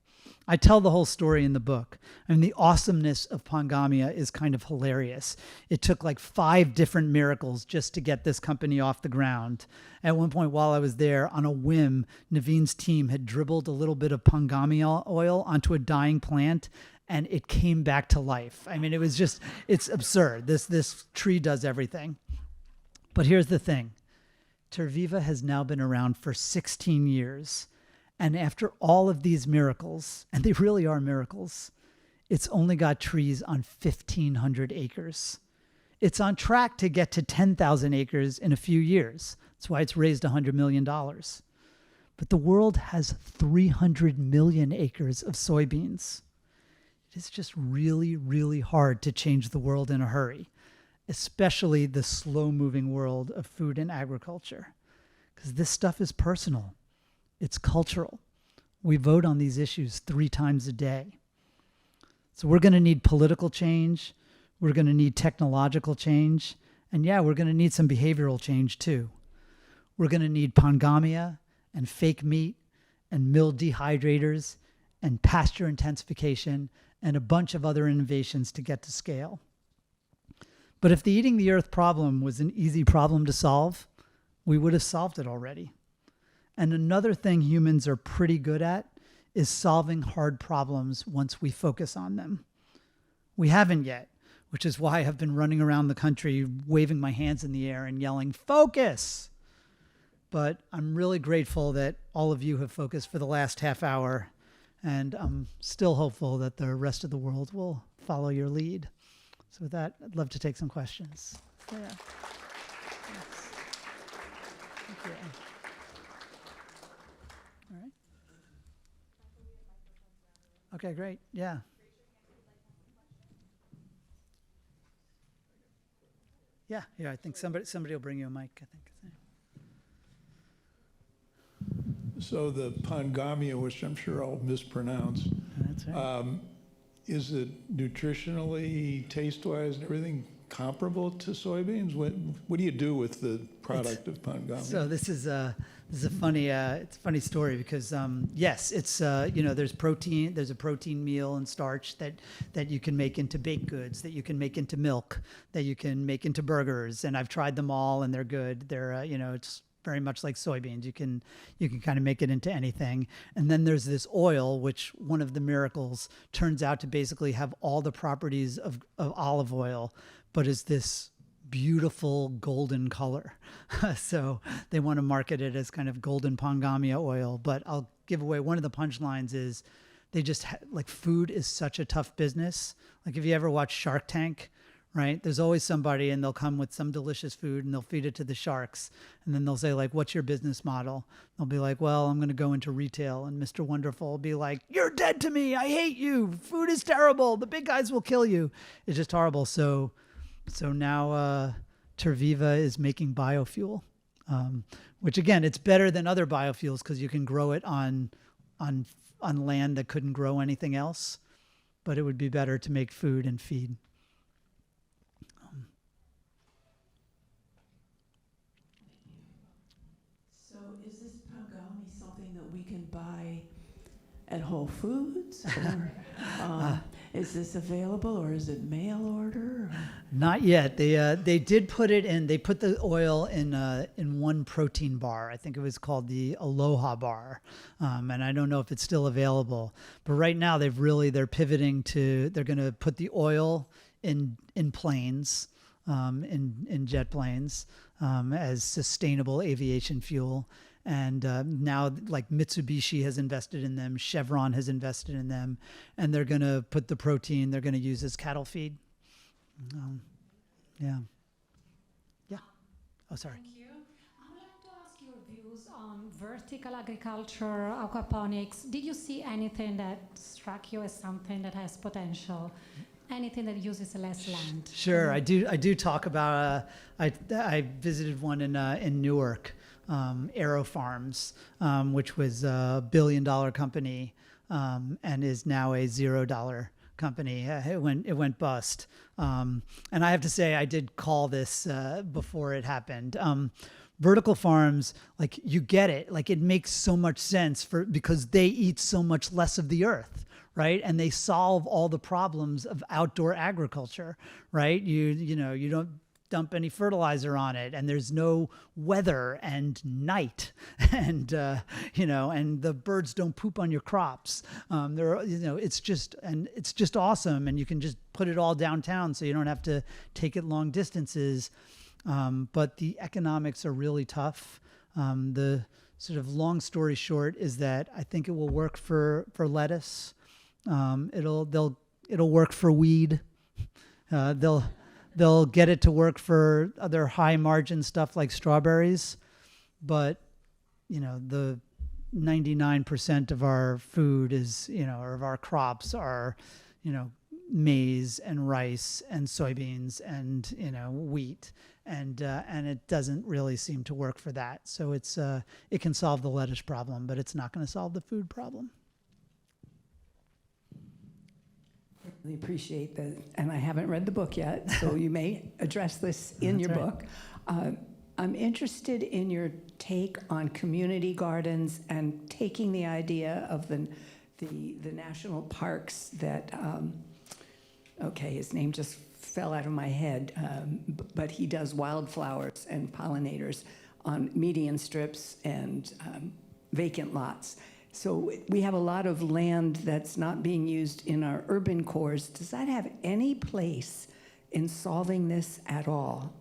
I tell the whole story in the book. I mean, the awesomeness of Pangamia is kind of hilarious. It took like 5 different miracles just to get this company off the ground. At one point while I was there, on a whim, Naveen's team had dribbled a little bit of Pangamia oil onto a dying plant, and it came back to life. I mean, it's absurd. This tree does everything. But here's the thing. Terviva has now been around for 16 years. And after all of these miracles, and they really are miracles, it's only got trees on 1,500 acres. It's on track to get to 10,000 acres in a few years. That's why it's raised $100 million. But the world has 300 million acres of soybeans. It is just really, really hard to change the world in a hurry, especially the slow-moving world of food and agriculture, because this stuff is personal. It's cultural. We vote on these issues 3 times a day. So we're going to need political change. We're going to need technological change. And yeah, we're going to need some behavioral change too. We're going to need Pangamia and fake meat and mill dehydrators and pasture intensification and a bunch of other innovations to get to scale. But if the eating the earth problem was an easy problem to solve, we would have solved it already. And another thing humans are pretty good at is solving hard problems once we focus on them. We haven't yet, which is why I've been running around the country waving my hands in the air and yelling, "Focus!" But I'm really grateful that all of you have focused for the last half hour, and I'm still hopeful that the rest of the world will follow your lead. So with that, I'd love to take some questions. Yeah. Thanks. Thank you. All right. Okay, great. Yeah. Yeah, yeah, I think somebody will bring you a mic, I think. So the Pangamia, which I'm sure I'll mispronounce, That's right. is it nutritionally, taste-wise, and everything comparable to soybeans? What do you do with the product of Pangamia? So this is a funny it's a funny story because yes, it's there's a protein meal and starch that you can make into baked goods, that you can make into milk, that you can make into burgers, and I've tried them all and they're good. They're it's very much like soybeans. You can kind of make it into anything. And then there's this oil, which one of the miracles turns out to basically have all the properties of olive oil, but is this beautiful golden color. So they want to market it as kind of golden Pangamia oil. But I'll give away one of the punchlines is they just like food is such a tough business. Like if you ever watch Shark Tank, right? There's always somebody and they'll come with some delicious food and they'll feed it to the sharks. And then they'll say like, what's your business model? They'll be like, well, I'm going to go into retail. And Mr. Wonderful will be like, you're dead to me. I hate you. Food is terrible. The big guys will kill you. It's just horrible. So now Terviva is making biofuel, which again, it's better than other biofuels because you can grow it on land that couldn't grow anything else. But it would be better to make food and feed. So is this Pangami something that we can buy at Whole Foods? Or is this available or is it mail order? Not yet. They did put it in. They put the oil in one protein bar. I think it was called the Aloha bar, and I don't know if it's still available. But right now they're pivoting to. They're going to put the oil in planes, in jet planes, as sustainable aviation fuel. And now, like Mitsubishi has invested in them, Chevron has invested in them, and they're going to put the protein they're going to use as cattle feed. Yeah. Oh, sorry. Thank you. I would like to ask your views on vertical agriculture, aquaponics. Did you see anything that struck you as something that has potential? Anything that uses less land? Sure, I do talk about. I visited one in Newark. Aero Farms, which was a $1 billion company and is now a $0 company. It went bust. And I have to say, I did call this before it happened. Vertical farms, like you get it, like it makes so much sense because they eat so much less of the earth. Right. And they solve all the problems of outdoor agriculture. Right. You don't dump any fertilizer on it, and there's no weather and night, and and the birds don't poop on your crops. It's just awesome, and you can just put it all downtown, so you don't have to take it long distances. But the economics are really tough. The sort of long story short is that I think it will work for lettuce. It'll work for weed. They'll get it to work for other high margin stuff like strawberries, but the 99% of our food is or of our crops are maize and rice and soybeans and wheat, and it doesn't really seem to work for that. So it can solve the lettuce problem, but it's not going to solve the food problem. Really appreciate that, and I haven't read the book yet, so you may address this in your book. I'm interested in your take on community gardens and taking the idea of the national parks that, his name just fell out of my head, but he does wildflowers and pollinators on median strips and vacant lots. So we have a lot of land that's not being used in our urban cores. Does that have any place in solving this at all?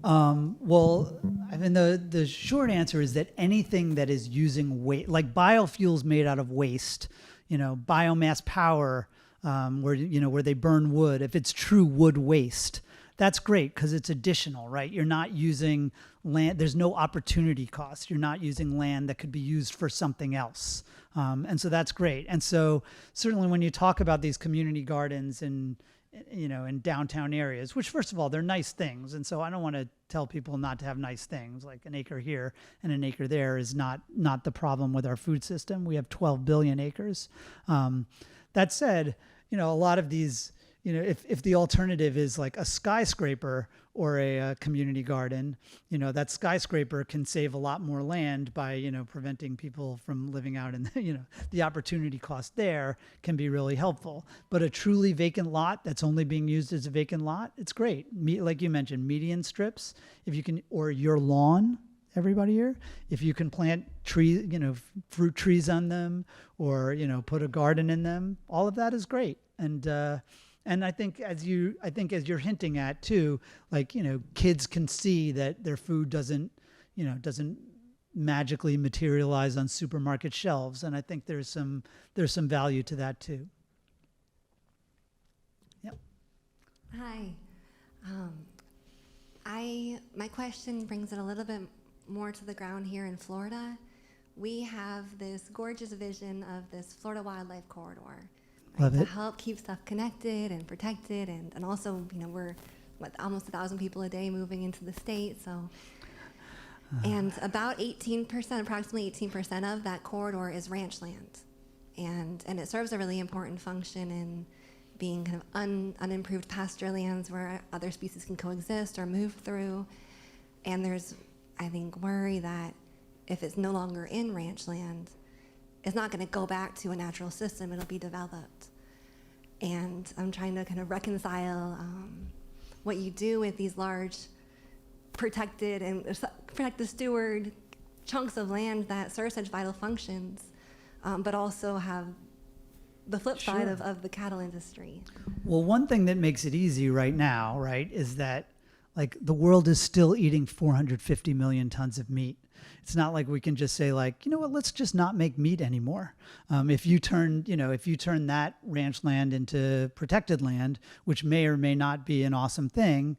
Well, I mean, the short answer is that anything that is using waste, like biofuels made out of waste, biomass power, where they burn wood, if it's true wood waste, that's great because it's additional, right? You're not using land. There's no opportunity cost. You're not using land that could be used for something else. And so that's great. And so certainly when you talk about these community gardens in downtown areas, which first of all, they're nice things. And so I don't want to tell people not to have nice things, like an acre here and an acre there is not the problem with our food system. We have 12 billion acres. That said, a lot of these, if the alternative is like a skyscraper or a community garden, that skyscraper can save a lot more land by, preventing people from living out in, the opportunity cost there can be really helpful. But a truly vacant lot that's only being used as a vacant lot, it's great. Like you mentioned, median strips, if you can, or your lawn, everybody here, if you can plant trees, fruit trees on them, or, put a garden in them, all of that is great. And I think as you're hinting at too, like, kids can see that their food doesn't magically materialize on supermarket shelves. And I think there's some value to that too. Yep. Hi. My question brings it a little bit more to the ground here in Florida. We have this gorgeous vision of this Florida Wildlife Corridor. Love to it. help keep stuff connected and protected, and also, we're almost 1,000 people a day moving into the state, so. And about 18%, approximately 18% of that corridor is ranch land, and it serves a really important function in being kind of unimproved pasture lands where other species can coexist or move through. And there's, I think, worry that if it's no longer in ranch land, it's not going to go back to a natural system. It'll be developed. And I'm trying to kind of reconcile what you do with these large protected steward chunks of land that serve such vital functions, but also have the flip side of the cattle industry. Well, one thing that makes it easy right now, right, is that like the world is still eating 450 million tons of meat. It's not like we can just say like, let's just not make meat anymore. If you turn that ranch land into protected land, which may or may not be an awesome thing,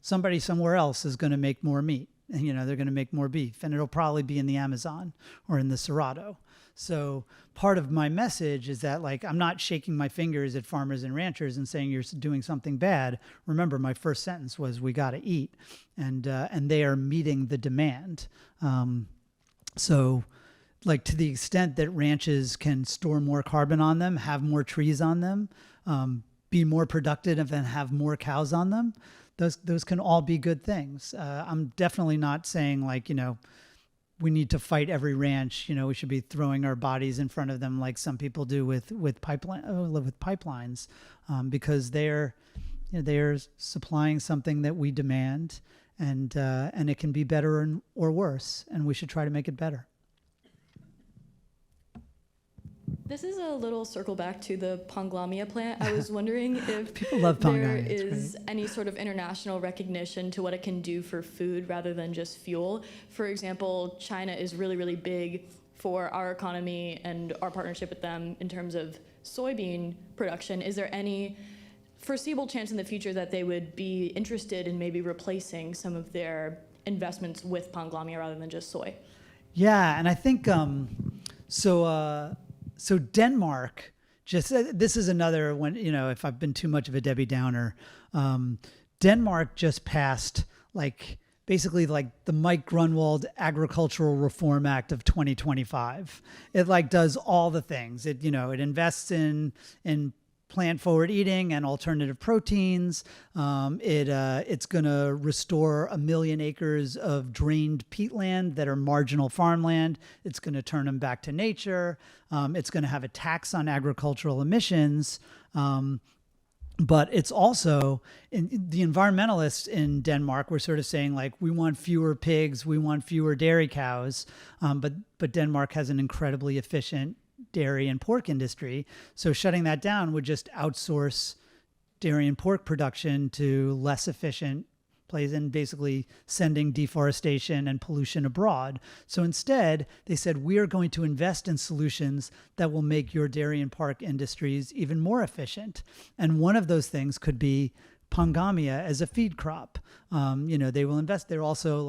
somebody somewhere else is going to make more meat. And, they're going to make more beef, and it'll probably be in the Amazon or in the Cerrado. So part of my message is that, like, I'm not shaking my fingers at farmers and ranchers and saying you're doing something bad. Remember, my first sentence was we got to eat, and they are meeting the demand. So, like, to the extent that ranches can store more carbon on them, have more trees on them, be more productive and have more cows on them, those can all be good things. I'm definitely not saying like, we need to fight every ranch. We should be throwing our bodies in front of them like some people do with pipelines, because they're supplying something that we demand, and it can be better or worse, and we should try to make it better. This is a little circle back to the Panglamia plant. I was wondering if People love there Panglamia, is any sort of international recognition to what it can do for food rather than just fuel. For example, China is really, really big for our economy and our partnership with them in terms of soybean production. Is there any foreseeable chance in the future that they would be interested in maybe replacing some of their investments with Panglamia rather than just soy? Yeah, and I think so Denmark, this is another one, if I've been too much of a Debbie Downer, Denmark just passed basically the Mike Grunwald Agricultural Reform Act of 2025. It does all the things. It invests in plant-forward eating and alternative proteins. It's going to restore 1 million acres of drained peatland that are marginal farmland. It's going to turn them back to nature. It's going to have a tax on agricultural emissions. But it's also, the environmentalists in Denmark were sort of saying, we want fewer pigs, we want fewer dairy cows. But Denmark has an incredibly efficient dairy and pork industry. So shutting that down would just outsource dairy and pork production to less efficient places and basically sending deforestation and pollution abroad. So instead, they said, we are going to invest in solutions that will make your dairy and pork industries even more efficient. And one of those things could be Pangamia as a feed crop. They will invest. They're also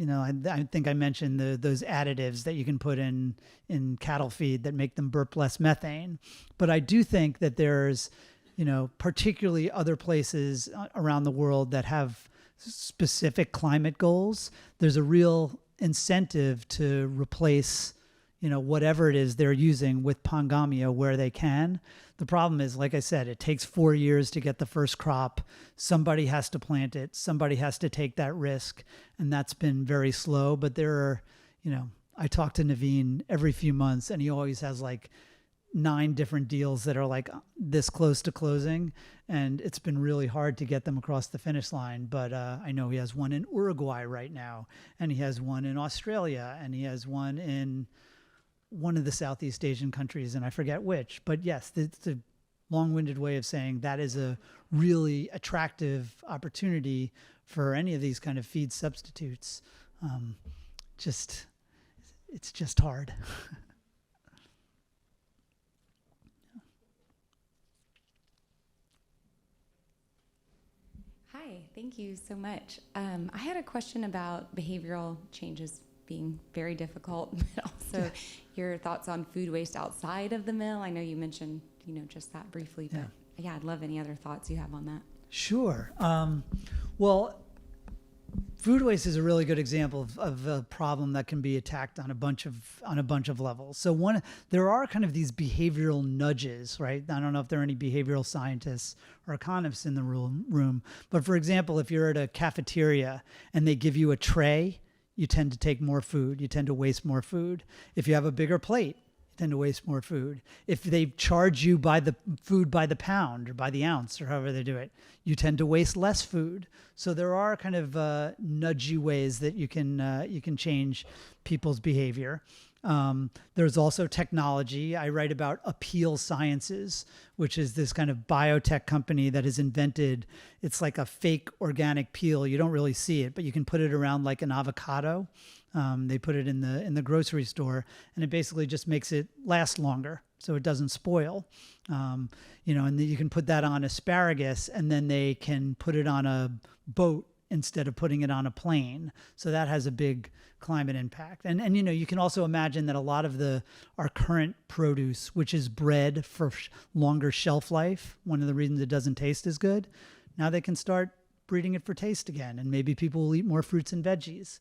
I think I mentioned those additives that you can put in cattle feed that make them burp less methane. But I do think that there's, particularly other places around the world that have specific climate goals. There's a real incentive to replace, whatever it is they're using with Pangamia where they can. The problem is, like I said, it takes 4 years to get the first crop. Somebody has to plant it. Somebody has to take that risk. And that's been very slow. But there are, I talk to Naveen every few months, and he always has like 9 different deals that are like this close to closing. And it's been really hard to get them across the finish line. But I know he has one in Uruguay right now, and he has one in Australia, and he has one in one of the Southeast Asian countries, and I forget which. But yes, it's a long-winded way of saying that is a really attractive opportunity for any of these kind of feed substitutes. It's just hard. Hi, thank you so much. I had a question about behavioral changes being very difficult, but also your thoughts on food waste outside of the mill. I know you mentioned, just that briefly, but yeah, I'd love any other thoughts you have on that. Sure. Well, food waste is a really good example of a problem that can be attacked on a bunch of levels. So there are kind of these behavioral nudges, right? I don't know if there are any behavioral scientists or economists in the room, but for example, if you're at a cafeteria and they give you a tray, you tend to take more food. You tend to waste more food. If you have a bigger plate, you tend to waste more food. If they charge you by the food by the pound or by the ounce or however they do it, you tend to waste less food. So there are kind of nudgy ways that you can change people's behavior. There's also technology. I write about Appeal Sciences, which is this kind of biotech company that has invented, it's like a fake organic peel. You don't really see it, but you can put it around like an avocado. They put it in the grocery store, and it basically just makes it last longer so it doesn't spoil. And then you can put that on asparagus, and then they can put it on a boat instead of putting it on a plane. So that has a big climate impact. And you can also imagine that a lot of our current produce, which is bred for longer shelf life, one of the reasons it doesn't taste as good, now they can start breeding it for taste again, and maybe people will eat more fruits and veggies.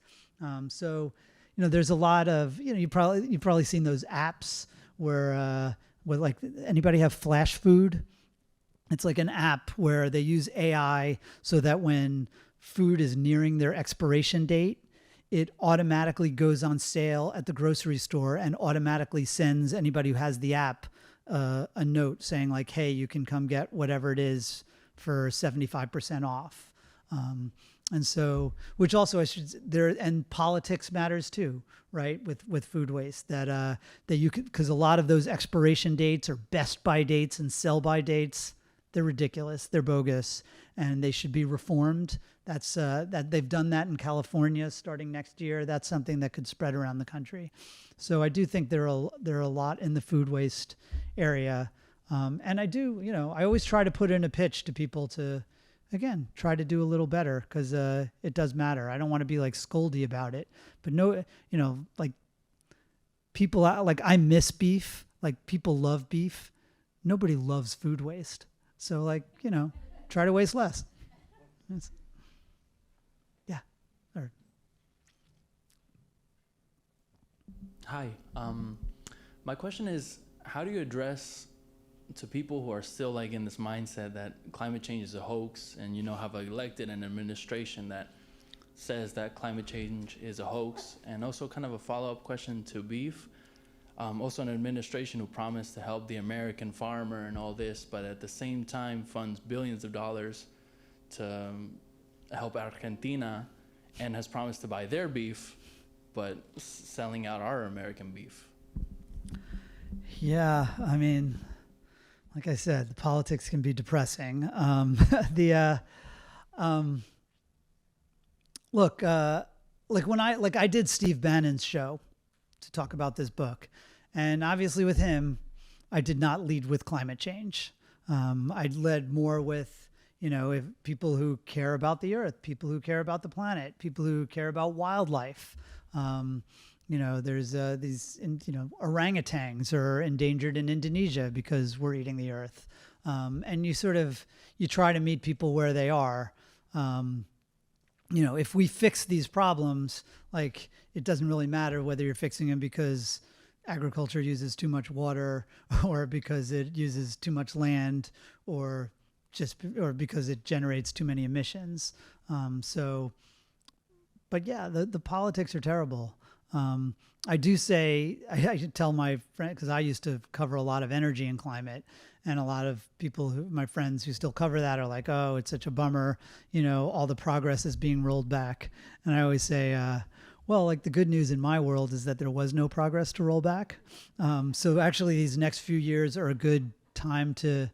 So there's a lot of, you've probably seen those apps where like, anybody have Flash Food? It's like an app where they use AI so that when food is nearing their expiration date, it automatically goes on sale at the grocery store and automatically sends anybody who has the app a note saying like, hey, you can come get whatever it is for 75% off. And so, which also and politics matters too, right? With food waste, that you could, because a lot of those expiration dates or best by dates and sell by dates, they're ridiculous, they're bogus, and they should be reformed. That's that they've done that in California starting next year. That's something that could spread around the country. So I do think there are a lot in the food waste area, and I always try to put in a pitch to people to, again, try to do a little better, because it does matter. I don't want to be like scoldy about it, but like people, like I miss beef. Like people love beef. Nobody loves food waste. So like, try to waste less. Yeah. Or, Hi. My question is, how do you address to people who are still like in this mindset that climate change is a hoax, and have elected an administration that says that climate change is a hoax? And also kind of a follow-up question to beef. Also an administration who promised to help the American farmer and all this, but at the same time funds billions of dollars to help Argentina and has promised to buy their beef, but selling out our American beef. yeah, I mean, like I said, the politics can be depressing. Look, like I did Steve Bannon's show to talk about this book, and obviously with him, I did not lead with climate change. I led more with, if people who care about the earth, people who care about the planet, people who care about wildlife. There's these, orangutans are endangered in Indonesia because we're eating the earth. And you try to meet people where they are. If we fix these problems, like, it doesn't really matter whether you're fixing them because agriculture uses too much water or because it uses too much land or because it generates too many emissions. But yeah, the politics are terrible. I do say, I should tell my friend, because I used to cover a lot of energy and climate, and a lot of people, my friends who still cover that, are like, oh, it's such a bummer, all the progress is being rolled back. And I always say, well, like, the good news in my world is that there was no progress to roll back. So actually these next few years are a good time to,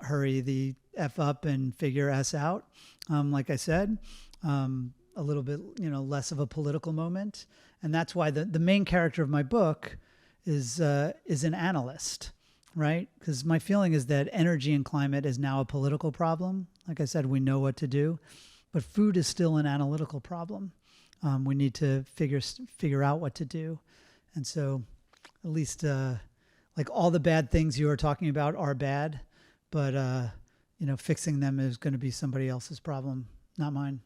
hurry the F up and figure S out. Like I said, a little bit, less of a political moment. And that's why the main character of my book is an analyst, right? Because my feeling is that energy and climate is now a political problem. Like I said, we know what to do, but food is still an analytical problem. We need to figure out what to do. And so at least like, all the bad things you are talking about are bad, but fixing them is going to be somebody else's problem, not mine.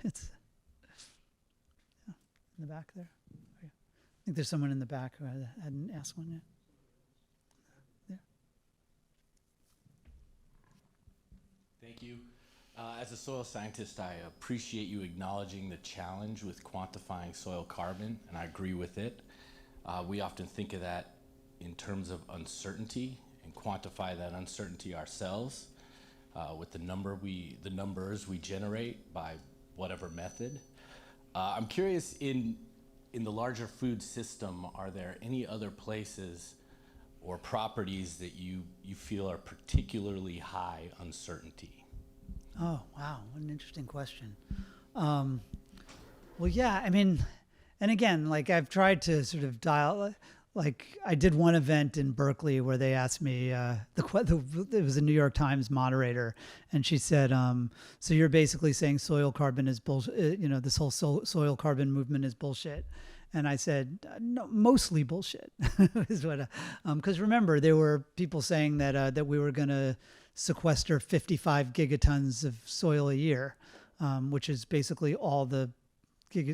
It's in the back there. I think there's someone in the back who hadn't asked one yet. Yeah. Thank you. As a soil scientist, I appreciate you acknowledging the challenge with quantifying soil carbon, and I agree with it. We often think of that in terms of uncertainty and quantify that uncertainty ourselves with the numbers we generate by whatever method. I'm curious, in the larger food system, are there any other places or properties that you feel are particularly high uncertainty? Oh, wow. What an interesting question. Well, yeah, I mean, and again, like, I've tried to sort of like, I did one event in Berkeley where they asked me, it was a New York Times moderator, and she said, so you're basically saying soil carbon is bullshit, this whole soil carbon movement is bullshit. And I said, no, mostly bullshit. Is what, because remember, there were people saying that we were going to sequester 55 gigatons of soil a year, which is basically all the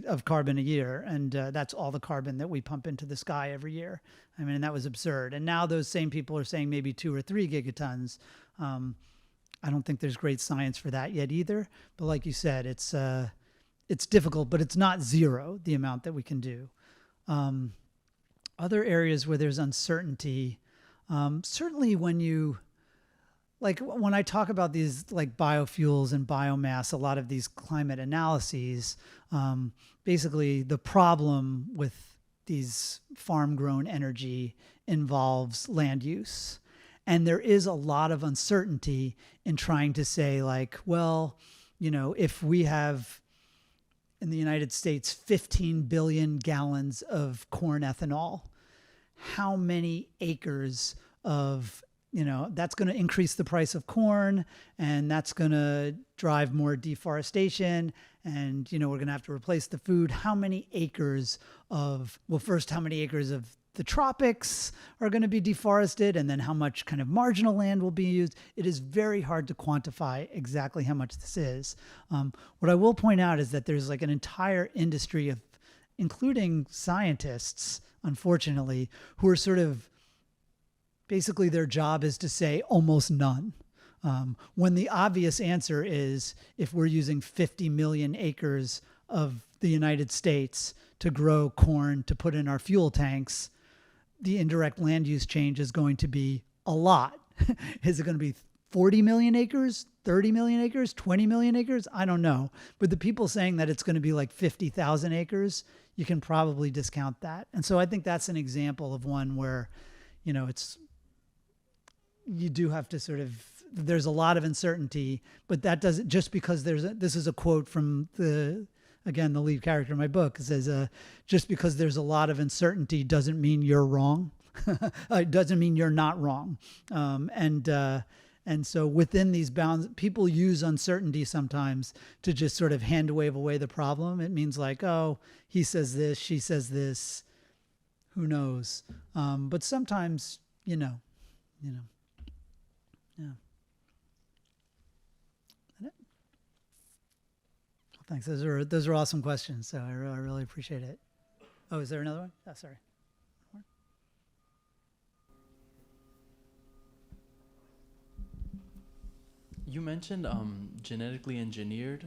of carbon a year, and that's all the carbon that we pump into the sky every year. I mean, that was absurd. And now those same people are saying maybe 2 or 3 gigatons. I don't think there's great science for that yet either. But like you said, it's difficult, but it's not zero, the amount that we can do. Other areas where there's uncertainty, certainly when I talk about these, like, biofuels and biomass, a lot of these climate analyses, basically the problem with these farm-grown energy involves land use. And there is a lot of uncertainty in trying to say, like, well, if we have in the United States 15 billion gallons of corn ethanol, how many acres of that's going to increase the price of corn, and that's going to drive more deforestation, and we're going to have to replace the food. How many acres of the tropics are going to be deforested, and then how much kind of marginal land will be used? It is very hard to quantify exactly how much this is. What I will point out is that there's like an entire industry of, including scientists, unfortunately, who are sort of, basically their job is to say almost none. When the obvious answer is, if we're using 50 million acres of the United States to grow corn to put in our fuel tanks, the indirect land use change is going to be a lot. Is it going to be 40 million acres, 30 million acres, 20 million acres? I don't know. But the people saying that it's going to be like 50,000 acres, you can probably discount that. And so I think that's an example of one where, you do have to there's a lot of uncertainty, but that doesn't, just because this is a quote from the lead character in my book. It says, just because there's a lot of uncertainty doesn't mean you're wrong. It doesn't mean you're not wrong. And And so within these bounds, people use uncertainty sometimes to just sort of hand wave away the problem. It means like, oh, he says this, she says this, who knows? But sometimes, yeah. Well, thanks. Those are awesome questions. So I really appreciate it. Oh, is there another one? Oh, sorry. You mentioned genetically engineered,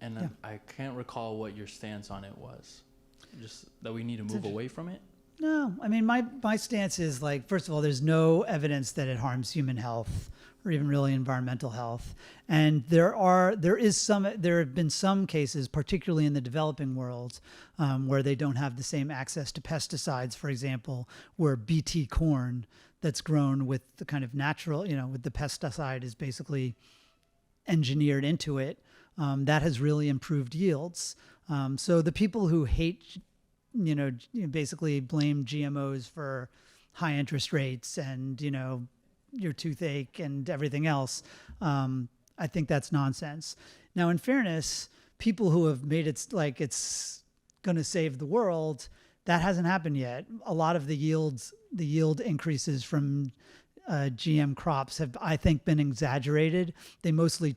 and Yeah. I can't recall what your stance on it was. Just that we need to move away from it? No, I mean, my stance is like, first of all, there's no evidence that it harms human health or even really environmental health. And there have been some cases, particularly in the developing world, where they don't have the same access to pesticides, for example, where BT corn that's grown with the kind of natural, with the pesticide is basically engineered into it. That has really improved yields. So the people who hate, basically blame GMOs for high interest rates and, your toothache and everything else, I think that's nonsense. Now, in fairness, people who have made it like it's going to save the world, that hasn't happened yet. A lot of the yield increases from GM crops have, I think, been exaggerated. They mostly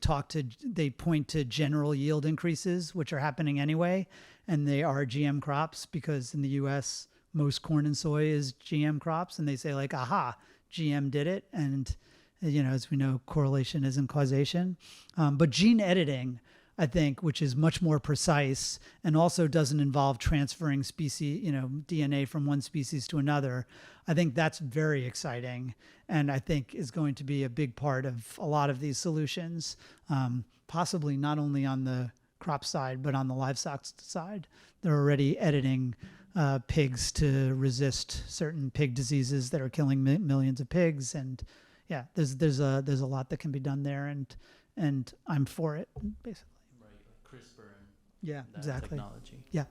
they point to general yield increases, which are happening anyway, and they are GM crops because in the U.S., most corn and soy is GM crops, and they say like, aha, GM did it. And, as we know, correlation isn't causation. But gene editing, I think, which is much more precise and also doesn't involve transferring species, DNA from one species to another. I think that's very exciting, and I think is going to be a big part of a lot of these solutions, possibly not only on the crop side, but on the livestock side. They're already editing pigs to resist certain pig diseases that are killing millions of pigs. And yeah, there's a lot that can be done there, and I'm for it, basically. Right, like CRISPR and Yeah, that exactly. technology. Yeah.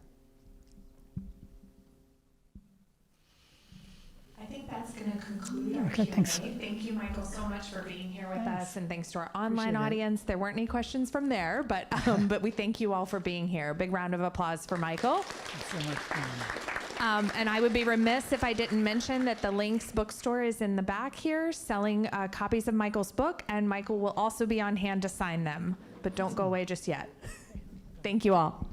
I think that's going to conclude our Okay, Q&A. thanks. Thank you, Michael, so much for being here with Thanks. us, and thanks to our online Appreciate it. audience. There weren't any questions from there, but but we thank you all for being here. Big round of applause for Michael. Thanks so much fun. And I would be remiss if I didn't mention that the Lynx bookstore is in the back here selling copies of Michael's book, and Michael will also be on hand to sign them. But don't go away just yet. Thank you all.